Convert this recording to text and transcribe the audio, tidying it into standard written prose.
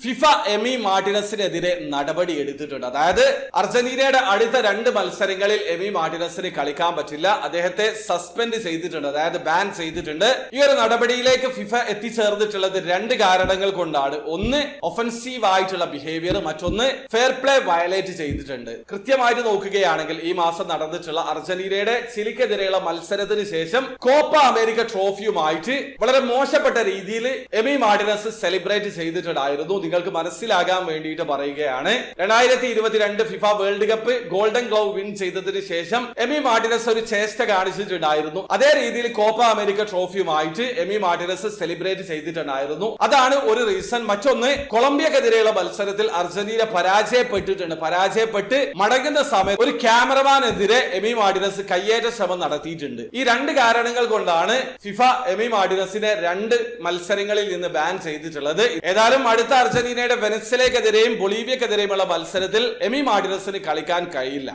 FIFA Amy മാർട്ടിനസിനെതിരെ നടപടി എടുത്തിട്ടുണ്ട്. അതായത് അർജന്റീനയുടെ അടുത്ത 2 മത്സരങ്ങളിൽ എമി മാർട്ടിനസിന് കളിക്കാൻ പറ്റില്ല, അദ്ദേഹത്തെ സസ്പെൻഡ് ചെയ്തിട്ടുണ്ട്, അതായത് ബാൻ ചെയ്തിട്ടുണ്ട്. ഈ ഒരു നടപടിയിലേക്ക് ഫിഫ എത്തിച്ചേർന്നിട്ടുള്ളത് 2 കാരണങ്ങൾ കൊണ്ടാണ്. ഒന്ന് ഒഫൻസീവ് ആയിട്ടുള്ള ബിഹേവിയർ, മറ്റൊന്ന് ഫെയർ പ്ലേ വയലേറ്റ് ചെയ്തിട്ടുണ്ട്. കൃത്യമായിട്ട് നോക്കുകയാണെങ്കിൽ ഈ മാസം നടന്നിട്ടുള്ള അർജന്റീനയുടെ ചിലിക്കെതിരെയുള്ള മത്സരത്തിന് ശേഷം കോപ്പ അമേരിക്ക ട്രോഫിയുമായിട്ട് വളരെ മോശപ്പെട്ട രീതിയിൽ എമി മാർട്ടിനസ് സെലിബ്രേറ്റ് ചെയ്തിട്ടുണ്ടായിരുന്നു. നിങ്ങൾക്ക് മനസ്സിലാകാൻ വേണ്ടിയിട്ട് പറയുകയാണ്, 2022 FIFA world cup golden glove win ചെയ്തതിന് ശേഷം എമി മാർട്ടിനസ് ഒരു ചേഷ്ട കാണിച്ചിട്ടുണ്ടായിരുന്നു. അതേ രീതിയിൽ കോപ്പ അമേരിക്ക ട്രോഫിയുമായിട്ട് എമി മാർട്ടിനസ് സെലിബ്രേറ്റ് ചെയ്തിട്ടുണ്ടായിരുന്നു. അതാണ് ഒരു റീസൺ. മറ്റൊന്ന്, കൊളംബിയക്കെതിരെയുള്ള മത്സരത്തിൽ അർജന്റീന പരാജയപ്പെട്ട് മടങ്ങുന്ന സമയത്ത് ഒരു ക്യാമറമാനെതിരെ എമി മാർട്ടിനസ് കയ്യേറ്റ ശ്രമം നടത്തിയിട്ടുണ്ട്. ഈ 2 കാരണങ്ങൾ കൊണ്ടാണ് ഫിഫ എമി മാർട്ടിനസിനെ 2 മത്സരങ്ങളിൽ നിന്ന് ബാൻ ചെയ്തിട്ടുള്ളത്. ഏതായാലും അടുത്ത അർജന്റീനയുടെ വെനസ്വലയ്ക്കെതിരെയും ബൊളീവിയക്കെതിരെയുമുള്ള മത്സരത്തിൽ എമി മാർട്ടിനസിന് കളിക്കാൻ കഴിയില്ല.